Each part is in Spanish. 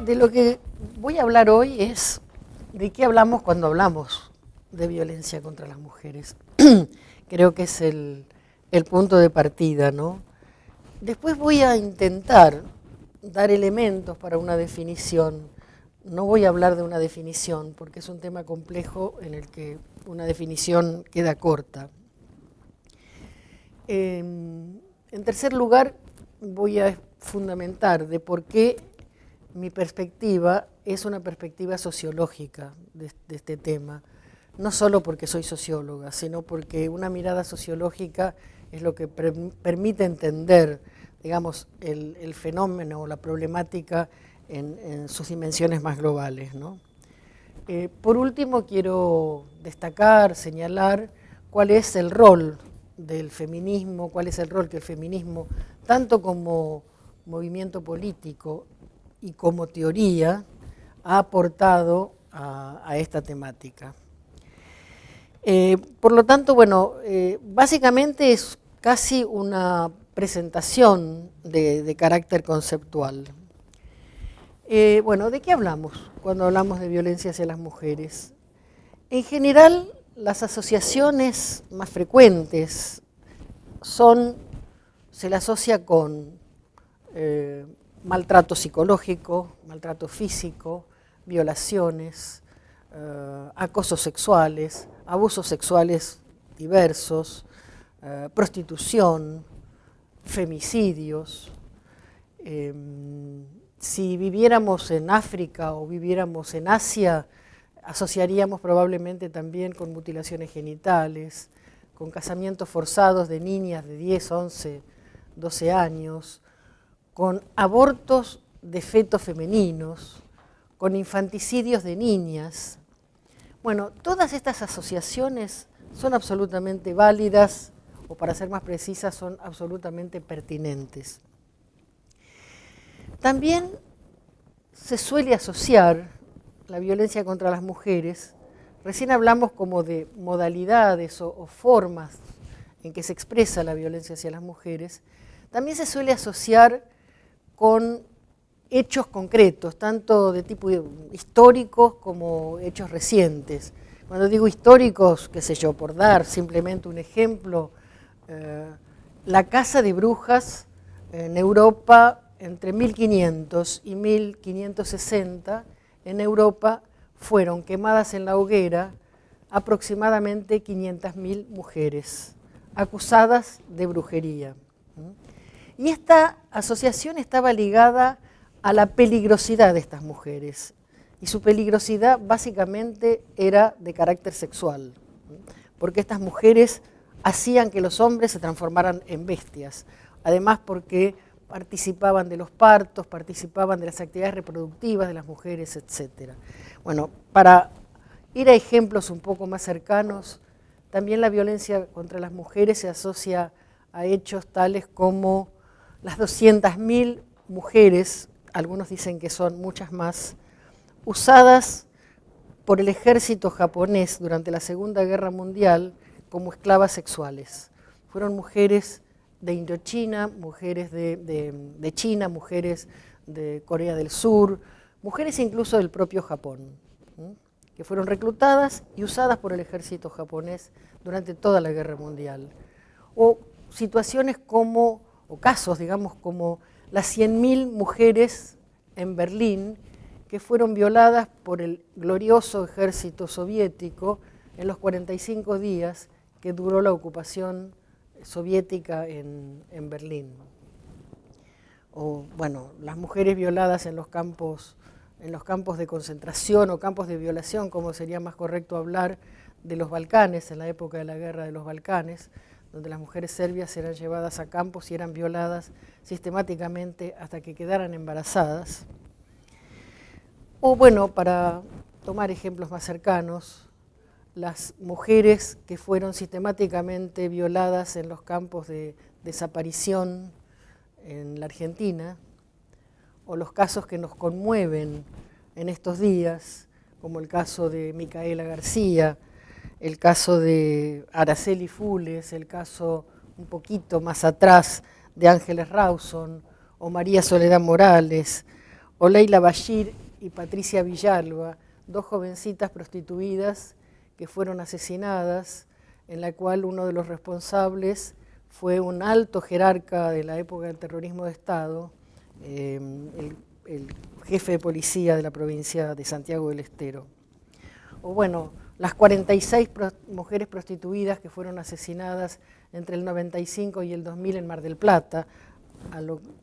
de lo que voy a hablar hoy es de qué hablamos cuando hablamos de violencia contra las mujeres. Creo que es el punto de partida, ¿no? Después voy a intentar dar elementos para una definición. No voy a hablar de una definición porque es un tema complejo en el que una definición queda corta. En tercer lugar, voy a fundamentar de por qué mi perspectiva es una perspectiva sociológica de este tema. No solo porque soy socióloga, sino porque una mirada sociológica es lo que permite entender, digamos, el fenómeno o la problemática en sus dimensiones más globales, ¿no? Por último, quiero destacar, señalar cuál es el rol del feminismo, cuál es el rol que el feminismo, tanto como movimiento político y como teoría, ha aportado a esta temática. Por lo tanto, bueno, básicamente es casi una presentación de carácter conceptual. Bueno, ¿de qué hablamos cuando hablamos de violencia hacia las mujeres? En general, las asociaciones más frecuentes se le asocia con maltrato psicológico, maltrato físico, violaciones, acosos sexuales, abusos sexuales diversos, prostitución, femicidios. Si viviéramos en África o viviéramos en Asia, asociaríamos probablemente también con mutilaciones genitales, con casamientos forzados de niñas de 10, 11, 12 años, con abortos de fetos femeninos, con infanticidios de niñas. Bueno, todas estas asociaciones son absolutamente válidas, o para ser más precisas, son absolutamente pertinentes. También se suele asociar la violencia contra las mujeres, recién hablamos como de modalidades o formas en que se expresa la violencia hacia las mujeres, también se suele asociar con hechos concretos, tanto de tipo históricos como hechos recientes. Cuando digo históricos, qué sé yo, por dar simplemente un ejemplo, la caza de brujas en Europa entre 1500 y 1560, en Europa fueron quemadas en la hoguera aproximadamente 500.000 mujeres acusadas de brujería. Y esta asociación estaba ligada a la peligrosidad de estas mujeres. Y su peligrosidad básicamente era de carácter sexual, porque estas mujeres hacían que los hombres se transformaran en bestias. Además porque participaban de los partos, participaban de las actividades reproductivas de las mujeres, etc. Bueno, para ir a ejemplos un poco más cercanos, también la violencia contra las mujeres se asocia a hechos tales como las 200.000 mujeres, algunos dicen que son muchas más, usadas por el ejército japonés durante la Segunda Guerra Mundial como esclavas sexuales. Fueron mujeres de Indochina, mujeres de China, mujeres de Corea del Sur, mujeres incluso del propio Japón, que fueron reclutadas y usadas por el ejército japonés durante toda la Guerra Mundial. O situaciones como, o casos, digamos, como las 100.000 mujeres en Berlín que fueron violadas por el glorioso ejército soviético en los 45 días que duró la ocupación soviética en Berlín. O, bueno, las mujeres violadas en los campos de concentración o campos de violación, como sería más correcto hablar, de los Balcanes, en la época de la guerra de los Balcanes, donde las mujeres serbias eran llevadas a campos y eran violadas sistemáticamente hasta que quedaran embarazadas. O bueno, para tomar ejemplos más cercanos, las mujeres que fueron sistemáticamente violadas en los campos de desaparición en la Argentina, o los casos que nos conmueven en estos días, como el caso de Micaela García, el caso de Araceli Fules, el caso un poquito más atrás de Ángeles Rawson, o María Soledad Morales, Olayla Bashir y Patricia Villalba, dos jovencitas prostituidas que fueron asesinadas, en la cual uno de los responsables fue un alto jerarca de la época del terrorismo de Estado, el jefe de policía de la provincia de Santiago del Estero. O bueno, las 46 mujeres prostituidas que fueron asesinadas entre el 95 y el 2000 en Mar del Plata,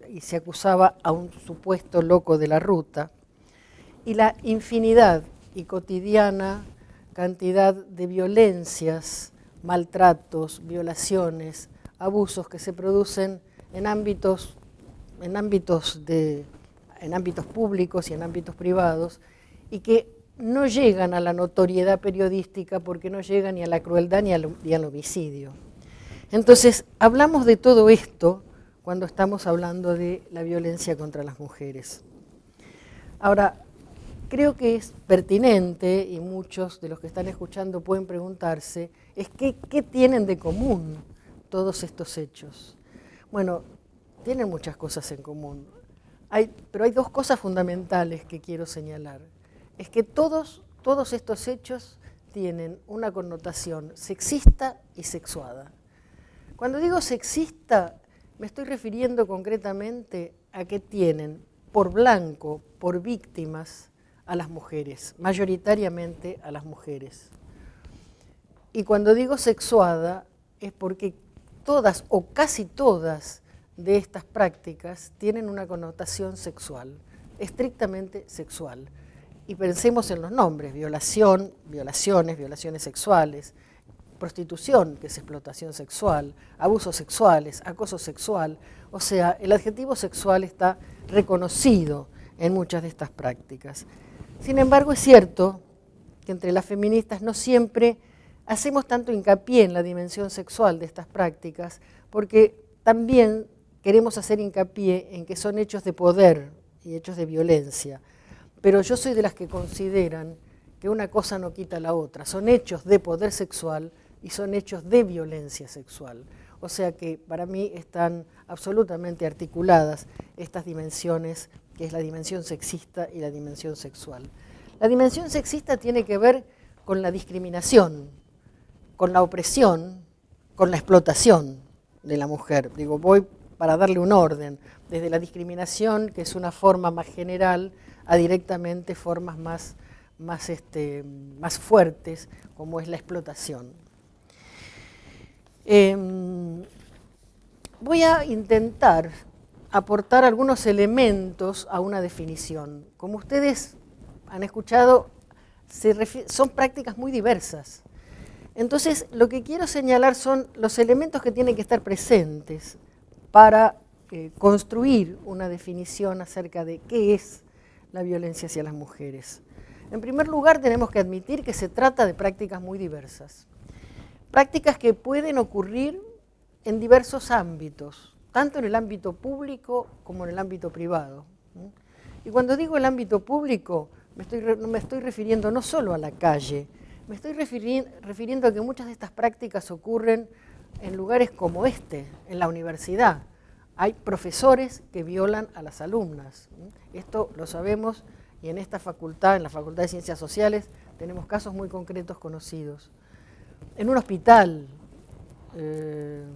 y se acusaba a un supuesto loco de la ruta, y la infinidad y cotidiana cantidad de violencias, maltratos, violaciones, abusos que se producen en ámbitos públicos y en ámbitos privados, y que no llegan a la notoriedad periodística porque no llegan ni a la crueldad ni al homicidio. Entonces, hablamos de todo esto cuando estamos hablando de la violencia contra las mujeres. Ahora, creo que es pertinente, y muchos de los que están escuchando pueden preguntarse, es ¿qué tienen de común todos estos hechos? Bueno, tienen muchas cosas en común, pero hay dos cosas fundamentales que quiero señalar. Es que todos estos hechos tienen una connotación sexista y sexuada. Cuando digo sexista, me estoy refiriendo concretamente a que tienen por blanco, por víctimas, a las mujeres, mayoritariamente a las mujeres. Y cuando digo sexuada, es porque todas o casi todas de estas prácticas tienen una connotación sexual, estrictamente sexual. Y pensemos en los nombres: violación, violaciones sexuales, prostitución, que es explotación sexual, abusos sexuales, acoso sexual. O sea, el adjetivo sexual está reconocido en muchas de estas prácticas. Sin embargo, es cierto que entre las feministas no siempre hacemos tanto hincapié en la dimensión sexual de estas prácticas, porque también queremos hacer hincapié en que son hechos de poder y hechos de violencia. Pero yo soy de las que consideran que una cosa no quita la otra. Son hechos de poder sexual y son hechos de violencia sexual. O sea que para mí están absolutamente articuladas estas dimensiones, que es la dimensión sexista y la dimensión sexual. La dimensión sexista tiene que ver con la discriminación, con la opresión, con la explotación de la mujer. Digo, voy para darle un orden, desde la discriminación, que es una forma más general, a directamente formas más fuertes, como es la explotación. Voy a intentar aportar algunos elementos a una definición. Como ustedes han escuchado, son prácticas muy diversas. Entonces, lo que quiero señalar son los elementos que tienen que estar presentes para construir una definición acerca de qué es la violencia hacia las mujeres. En primer lugar, tenemos que admitir que se trata de prácticas muy diversas. Prácticas que pueden ocurrir en diversos ámbitos, tanto en el ámbito público como en el ámbito privado. Y cuando digo el ámbito público, me estoy refiriendo no solo a la calle, me estoy refiriendo a que muchas de estas prácticas ocurren en lugares como en la universidad. Hay profesores que violan a las alumnas. Esto lo sabemos, y en esta facultad, en la Facultad de Ciencias Sociales, tenemos casos muy concretos conocidos. En un hospital, en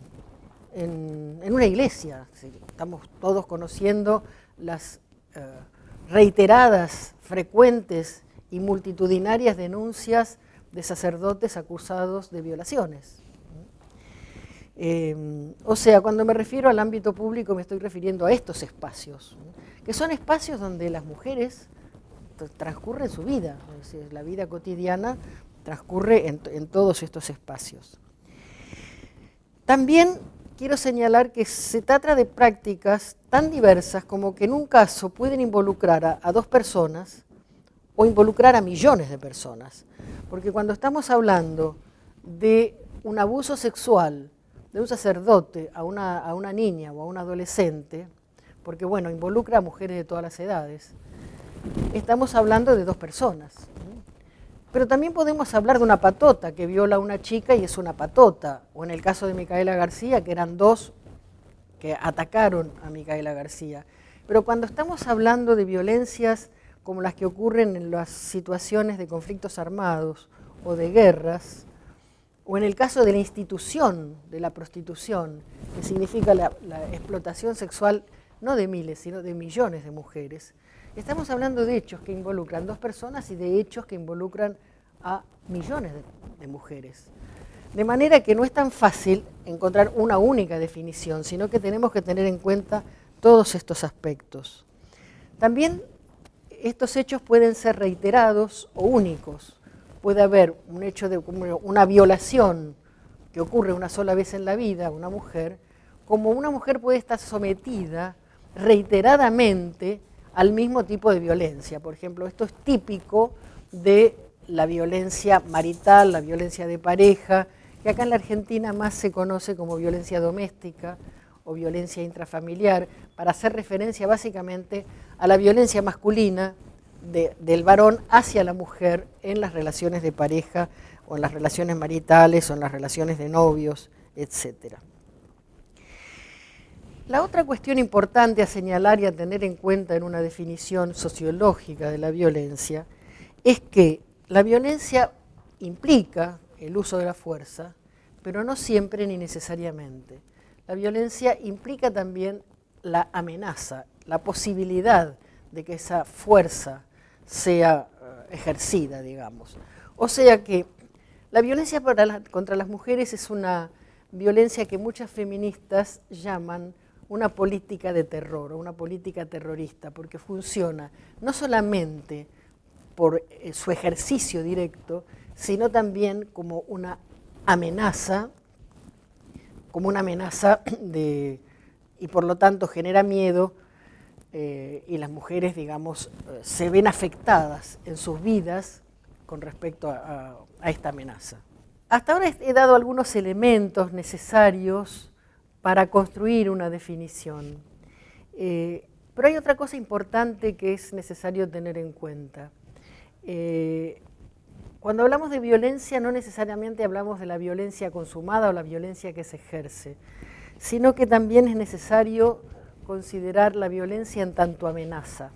una iglesia, estamos todos conociendo las reiteradas, frecuentes y multitudinarias denuncias de sacerdotes acusados de violaciones. O sea, cuando me refiero al ámbito público me estoy refiriendo a estos espacios, que son espacios donde las mujeres transcurren su vida, es decir, la vida cotidiana transcurre en todos estos espacios. También quiero señalar que se trata de prácticas tan diversas como que en un caso pueden involucrar a dos personas o involucrar a millones de personas. Porque cuando estamos hablando de un abuso sexual de un sacerdote a una niña o a un adolescente, porque bueno, involucra a mujeres de todas las edades, estamos hablando de dos personas. Pero también podemos hablar de una patota que viola a una chica y es una patota, o en el caso de Micaela García, que eran dos que atacaron a Micaela García. Pero cuando estamos hablando de violencias como las que ocurren en las situaciones de conflictos armados o de guerras, o en el caso de la institución de la prostitución, que significa la explotación sexual no de miles, sino de millones de mujeres, estamos hablando de hechos que involucran dos personas y de hechos que involucran a millones de mujeres. De manera que no es tan fácil encontrar una única definición, sino que tenemos que tener en cuenta todos estos aspectos. También estos hechos pueden ser reiterados o únicos. Puede haber un hecho de una violación que ocurre una sola vez en la vida a una mujer, como una mujer puede estar sometida reiteradamente al mismo tipo de violencia. Por ejemplo, esto es típico de la violencia marital, la violencia de pareja, que acá en la Argentina más se conoce como violencia doméstica o violencia intrafamiliar, para hacer referencia básicamente a la violencia masculina del varón hacia la mujer en las relaciones de pareja o en las relaciones maritales o en las relaciones de novios, etc. La otra cuestión importante a señalar y a tener en cuenta en una definición sociológica de la violencia es que la violencia implica el uso de la fuerza, pero no siempre ni necesariamente. La violencia implica también la amenaza, la posibilidad de que esa fuerza sea ejercida, digamos. O sea que la violencia contra las mujeres es una violencia que muchas feministas llaman una política de terror o una política terrorista, porque funciona no solamente por su ejercicio directo, sino también como una amenaza y por lo tanto genera miedo, y las mujeres, digamos, se ven afectadas en sus vidas con respecto a esta amenaza. Hasta ahora he dado algunos elementos necesarios para construir una definición, pero hay otra cosa importante que es necesario tener en cuenta. Cuando hablamos de violencia, no necesariamente hablamos de la violencia consumada o la violencia que se ejerce, sino que también es necesario considerar la violencia en tanto amenaza,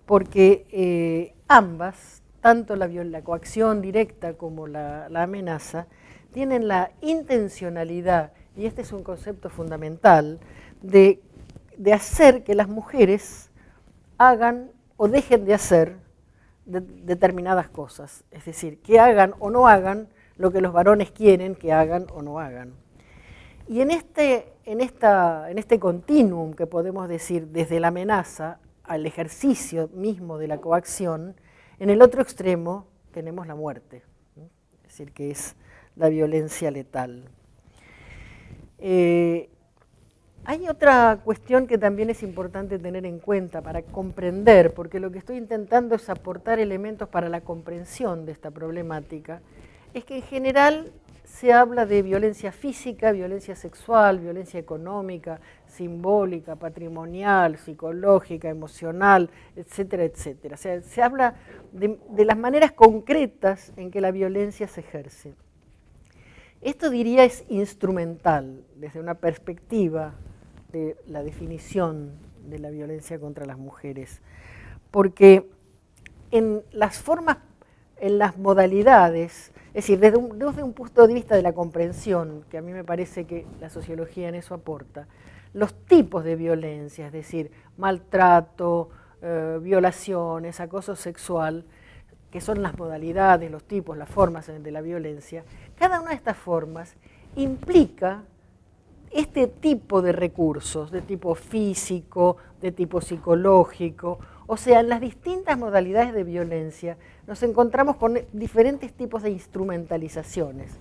porque ambas, tanto la coacción directa como la amenaza, tienen la intencionalidad, y este es un concepto fundamental, de hacer que las mujeres hagan o dejen de hacer determinadas cosas, es decir, que hagan o no hagan lo que los varones quieren que hagan o no hagan. Y en este continuum que podemos decir desde la amenaza al ejercicio mismo de la coacción, en el otro extremo tenemos la muerte, es decir, que es la violencia letal. Hay otra cuestión que también es importante tener en cuenta para comprender, porque lo que estoy intentando es aportar elementos para la comprensión de esta problemática, es que en general se habla de violencia física, violencia sexual, violencia económica, simbólica, patrimonial, psicológica, emocional, etcétera, etcétera. O sea, se habla de las maneras concretas en que la violencia se ejerce. Esto, diría, es instrumental desde una perspectiva de la definición de la violencia contra las mujeres, porque en las formas, en las modalidades, es decir, desde un punto de vista de la comprensión, que a mí me parece que la sociología en eso aporta, los tipos de violencia, es decir, maltrato, violaciones, acoso sexual, que son las modalidades, los tipos, las formas de la violencia, cada una de estas formas implica este tipo de recursos, de tipo físico, de tipo psicológico. O sea, en las distintas modalidades de violencia nos encontramos con diferentes tipos de instrumentalizaciones.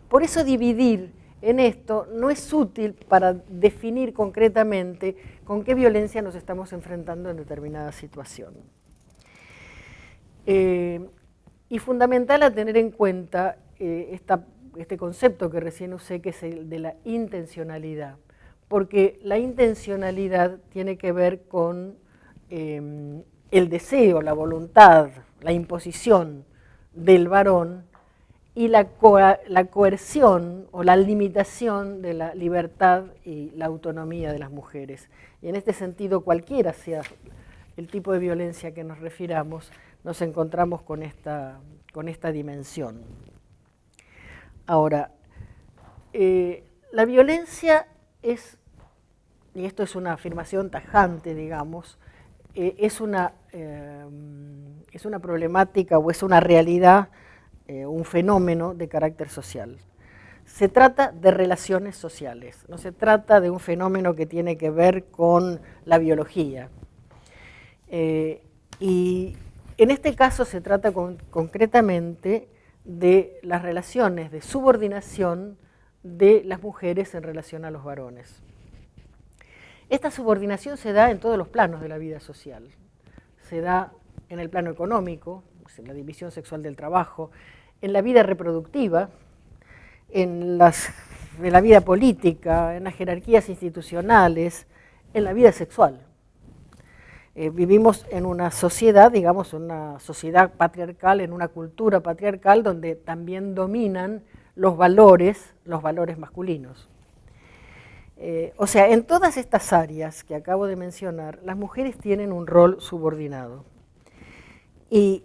Por eso dividir en esto no es útil para definir concretamente con qué violencia nos estamos enfrentando en determinada situación. Y fundamental a tener en cuenta este concepto que recién usé, que es el de la intencionalidad, porque la intencionalidad tiene que ver con el deseo, la voluntad, la imposición del varón y la coerción o la limitación de la libertad y la autonomía de las mujeres. Y en este sentido, cualquiera sea el tipo de violencia que nos refiramos, nos encontramos con esta dimensión. Ahora, la violencia es, y esto es una afirmación tajante, digamos, es una problemática o es una realidad, un fenómeno de carácter social. Se trata de relaciones sociales, no se trata de un fenómeno que tiene que ver con la biología. Y en este caso se trata concretamente de las relaciones de subordinación de las mujeres en relación a los varones. Esta subordinación se da en todos los planos de la vida social. Se da en el plano económico, en la división sexual del trabajo, en la vida reproductiva, en la vida política, en las jerarquías institucionales, en la vida sexual. Vivimos en una sociedad, digamos, una sociedad patriarcal, en una cultura patriarcal donde también dominan los valores masculinos. O sea, en todas estas áreas que acabo de mencionar, las mujeres tienen un rol subordinado. Y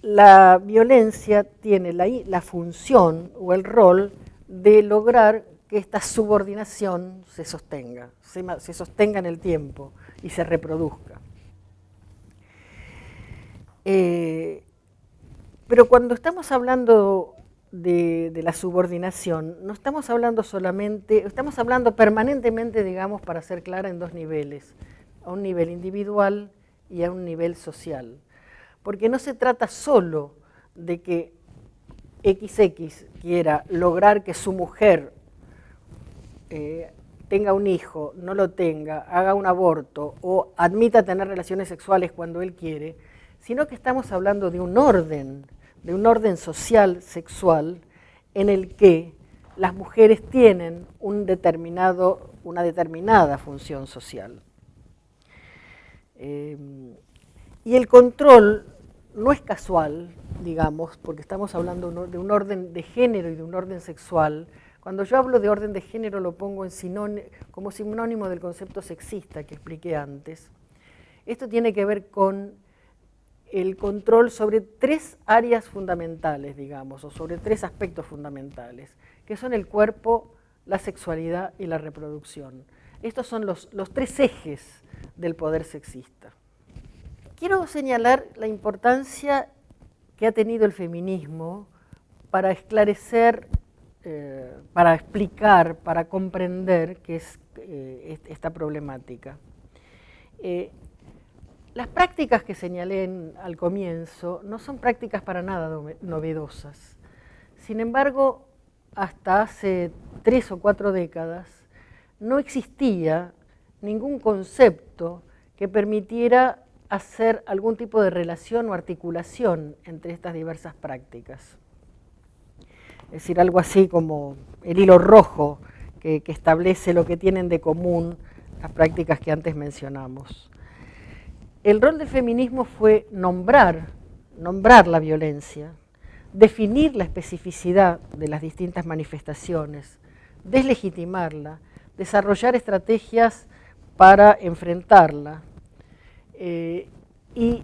la violencia tiene la función o el rol de lograr que esta subordinación se sostenga en el tiempo y se reproduzca. Pero cuando estamos hablando de la subordinación, no estamos hablando solamente, estamos hablando permanentemente, digamos, para ser clara, en dos niveles, a un nivel individual y a un nivel social. Porque no se trata solo de que XX quiera lograr que su mujer tenga un hijo, no lo tenga, haga un aborto o admita tener relaciones sexuales cuando él quiere, sino que estamos hablando de un orden social, sexual, en el que las mujeres tienen una determinada función social. Y el control no es casual, digamos, porque estamos hablando de un orden de género y de un orden sexual. Cuando yo hablo de orden de género lo pongo como sinónimo del concepto sexista que expliqué antes. Esto tiene que ver con el control sobre tres áreas fundamentales, digamos, o sobre tres aspectos fundamentales, que son el cuerpo, la sexualidad y la reproducción. Estos son los tres ejes del poder sexista. Quiero señalar la importancia que ha tenido el feminismo para esclarecer, para explicar, para comprender qué es esta problemática. Las prácticas que señalé al comienzo no son prácticas para nada novedosas. Sin embargo, hasta hace 3 o 4 décadas no existía ningún concepto que permitiera hacer algún tipo de relación o articulación entre estas diversas prácticas. Es decir, algo así como el hilo rojo que establece lo que tienen de común las prácticas que antes mencionamos. El rol del feminismo fue nombrar la violencia, definir la especificidad de las distintas manifestaciones, deslegitimarla, desarrollar estrategias para enfrentarla, y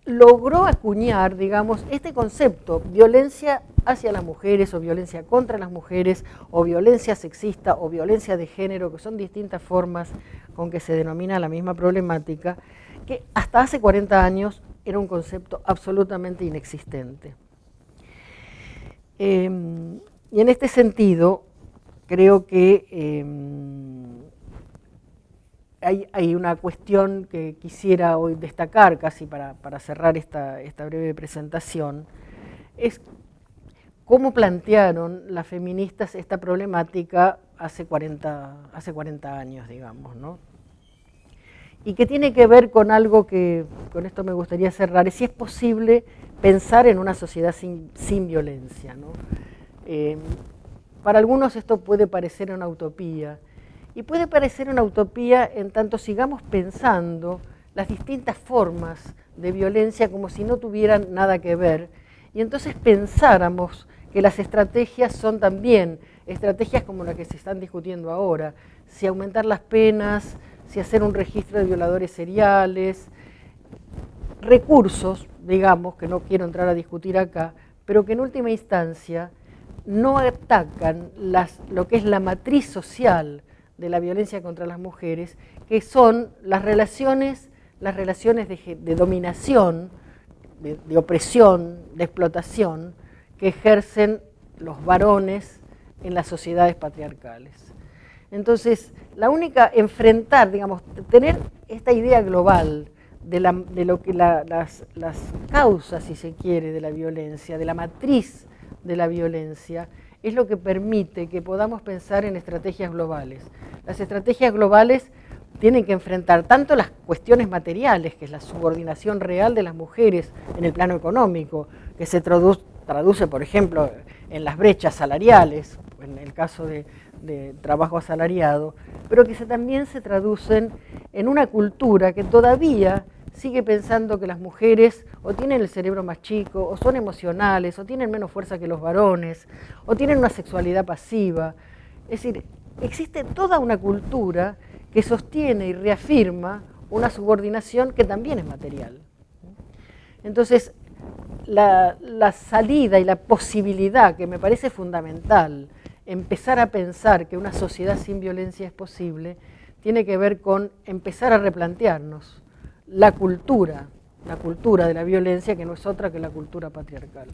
logró acuñar, digamos, este concepto, violencia hacia las mujeres o violencia contra las mujeres o violencia sexista o violencia de género, que son distintas formas con que se denomina la misma problemática, que hasta hace 40 años era un concepto absolutamente inexistente. Y en este sentido, creo que hay una cuestión que quisiera hoy destacar, casi para cerrar esta breve presentación, es cómo plantearon las feministas esta problemática hace 40 años, digamos, ¿no? Y que tiene que ver con algo que, con esto me gustaría cerrar, es si es posible pensar en una sociedad sin violencia, ¿no? Para algunos esto puede parecer una utopía, y puede parecer una utopía en tanto sigamos pensando las distintas formas de violencia como si no tuvieran nada que ver, y entonces pensáramos que las estrategias son también estrategias como las que se están discutiendo ahora, si aumentar las penas, si hacer un registro de violadores seriales, recursos, digamos, que no quiero entrar a discutir acá, pero que en última instancia no atacan lo que es la matriz social de la violencia contra las mujeres, que son las relaciones de dominación, de opresión, de explotación, que ejercen los varones en las sociedades patriarcales. Entonces, la única, enfrentar, digamos, tener esta idea global de lo que las causas, si se quiere, de la violencia, de la matriz de la violencia, es lo que permite que podamos pensar en estrategias globales. Las estrategias globales tienen que enfrentar tanto las cuestiones materiales, que es la subordinación real de las mujeres en el plano económico, que se traduce, por ejemplo, en las brechas salariales, en el caso de trabajo asalariado, pero que también se traducen en una cultura que todavía sigue pensando que las mujeres o tienen el cerebro más chico, o son emocionales, o tienen menos fuerza que los varones, o tienen una sexualidad pasiva. Es decir, existe toda una cultura que sostiene y reafirma una subordinación que también es material. Entonces, la salida y la posibilidad, que me parece fundamental, empezar a pensar que una sociedad sin violencia es posible, tiene que ver con empezar a replantearnos la cultura de la violencia, que no es otra que la cultura patriarcal.